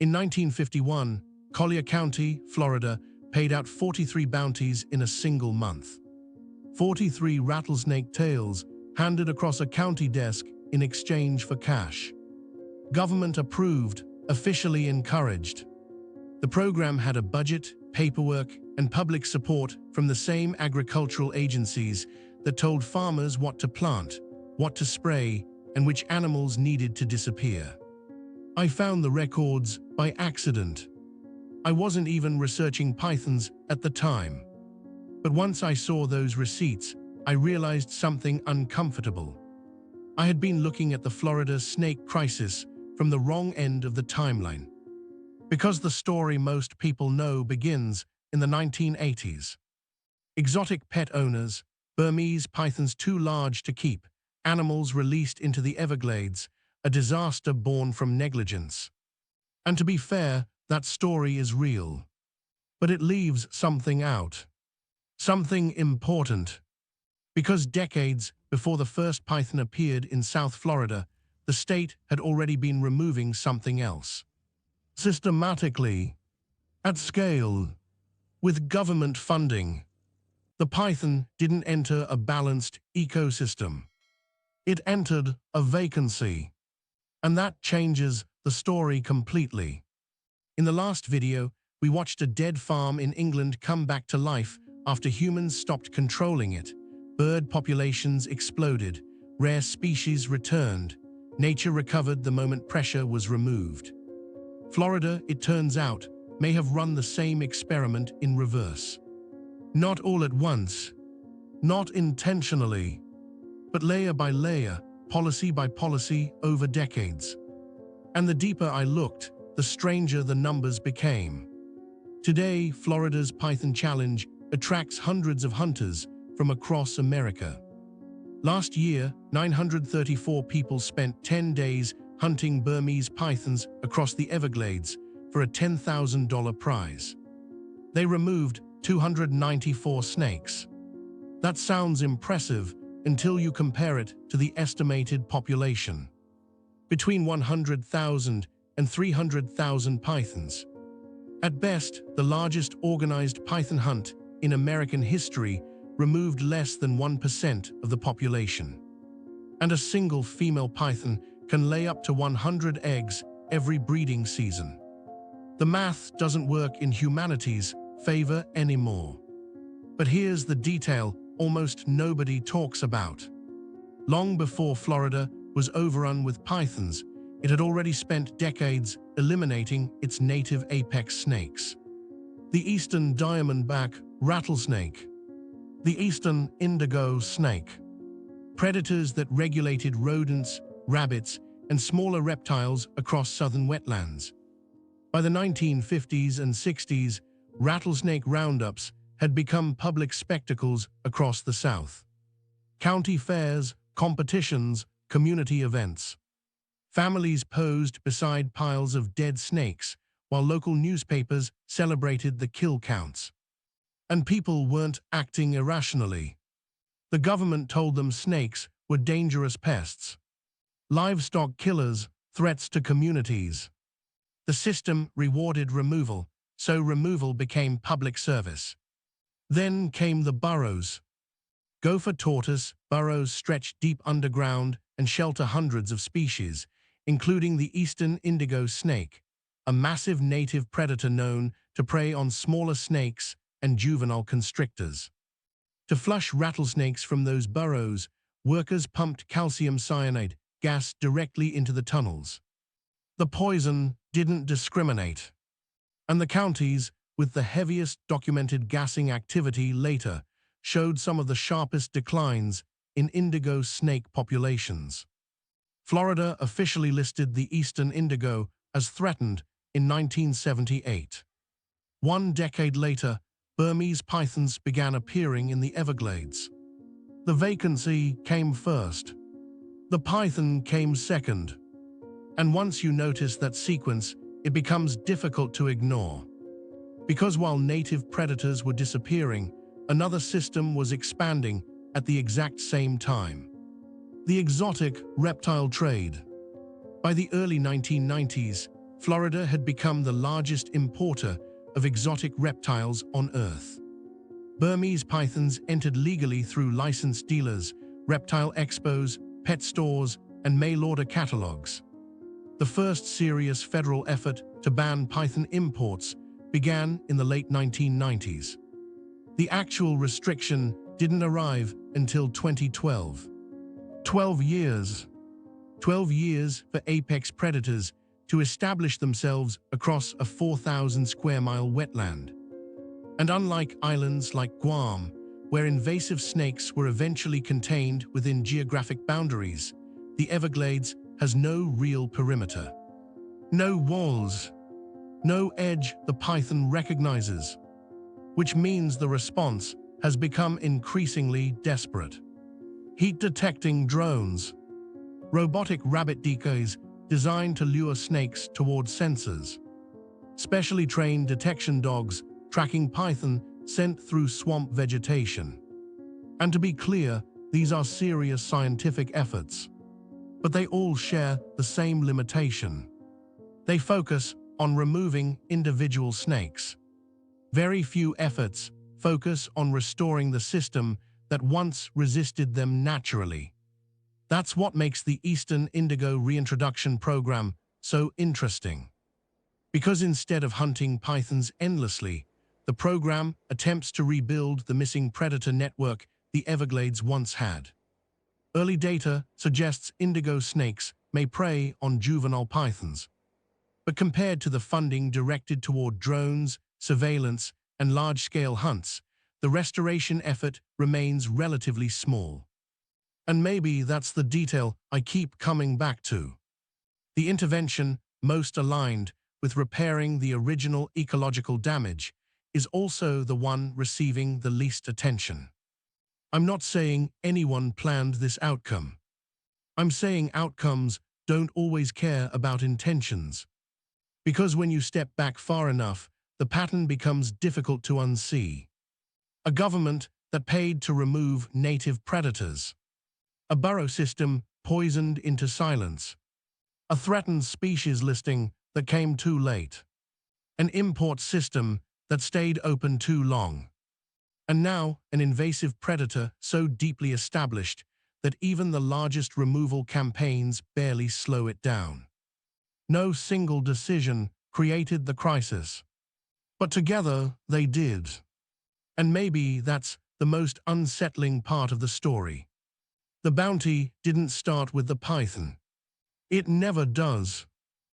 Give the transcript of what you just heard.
In 1951, Collier County, Florida, paid out 43 bounties in a single month. 43 rattlesnake tails handed across a county desk in exchange for cash. Government approved, officially encouraged. The program had a budget, paperwork, and public support from the same agricultural agencies that told farmers what to plant, what to spray, and which animals needed to disappear. I found the records by accident. I wasn't even researching pythons at the time. But once I saw those receipts, I realized something uncomfortable. I had been looking at the Florida snake crisis from the wrong end of the timeline. Because the story most people know begins in the 1980s. Exotic pet owners, Burmese pythons too large to keep, animals released into the Everglades, a disaster born from negligence. And to be fair, that story is real. But it leaves something out. Something important. Because decades before the first python appeared in South Florida, the state had already been removing something else. Systematically, at scale, with government funding. The python didn't enter a balanced ecosystem. It entered a vacancy. And that changes the story completely. In the last video, we watched a dead farm in England come back to life after humans stopped controlling it. Bird populations exploded, rare species returned, nature recovered the moment pressure was removed. Florida, it turns out, may have run the same experiment in reverse. Not all at once, not intentionally, but layer by layer, policy by policy over decades. And the deeper I looked, the stranger the numbers became. Today, Florida's Python Challenge attracts hundreds of hunters from across America. Last year, 934 people spent 10 days hunting Burmese pythons across the Everglades for a $10,000 prize. They removed 294 snakes. That sounds impressive until you compare it to the estimated population. Between 100,000 and 300,000 pythons. At best, the largest organized python hunt in American history removed less than 1% of the population. And a single female python can lay up to 100 eggs every breeding season. The math doesn't work in humanity's favor anymore. But here's the detail almost nobody talks about. Long before Florida was overrun with pythons, it had already spent decades eliminating its native apex snakes. The eastern diamondback rattlesnake, the eastern indigo snake, predators that regulated rodents, rabbits, and smaller reptiles across southern wetlands. By the 1950s and 60s, rattlesnake roundups had become public spectacles across the South. County fairs, competitions, community events. Families posed beside piles of dead snakes, while local newspapers celebrated the kill counts. And people weren't acting irrationally. The government told them snakes were dangerous pests. Livestock killers, threats to communities. The system rewarded removal, so removal became public service. Then came the burrows. Gopher tortoise burrows stretch deep underground and shelter hundreds of species, including the eastern indigo snake, a massive native predator known to prey on smaller snakes and juvenile constrictors. To flush rattlesnakes from those burrows, workers pumped calcium cyanide gas directly into the tunnels. The poison didn't discriminate. And the counties with the heaviest documented gassing activity later showed some of the sharpest declines in indigo snake populations. Florida officially listed the eastern indigo as threatened in 1978. 1 decade later, Burmese pythons began appearing in the Everglades. The vacancy came first. The python came second. And once you notice that sequence, it becomes difficult to ignore. Because while native predators were disappearing, another system was expanding at the exact same time. The exotic reptile trade. By the early 1990s, Florida had become the largest importer of exotic reptiles on Earth. Burmese pythons entered legally through licensed dealers, reptile expos, pet stores, and mail-order catalogs. The first serious federal effort to ban python imports began in the late 1990s. The actual restriction didn't arrive until 2012. 12 years. 12 years for apex predators to establish themselves across a 4,000 square mile wetland. And unlike islands like Guam, where invasive snakes were eventually contained within geographic boundaries, the Everglades has no real perimeter. No walls, no edge the python recognizes, which means the response has become increasingly desperate. Heat-detecting drones, robotic rabbit decoys designed to lure snakes towards sensors, specially trained detection dogs tracking python sent through swamp vegetation. And to be clear, these are serious scientific efforts, but they all share the same limitation. They focus on removing individual snakes. Very few efforts focus on restoring the system that once resisted them naturally. That's what makes the Eastern Indigo Reintroduction Program so interesting. Because instead of hunting pythons endlessly, the program attempts to rebuild the missing predator network the Everglades once had. Early data suggests indigo snakes may prey on juvenile pythons, but compared to the funding directed toward drones, surveillance, and large-scale hunts, the restoration effort remains relatively small. And maybe that's the detail I keep coming back to. The intervention most aligned with repairing the original ecological damage is also the one receiving the least attention. I'm not saying anyone planned this outcome. I'm saying outcomes don't always care about intentions. Because when you step back far enough, the pattern becomes difficult to unsee. A government that paid to remove native predators. A burrow system poisoned into silence. A threatened species listing that came too late. An import system that stayed open too long. And now, an invasive predator so deeply established that even the largest removal campaigns barely slow it down. No single decision created the crisis, but together they did. And maybe that's the most unsettling part of the story. The bounty didn't start with the python. It never does.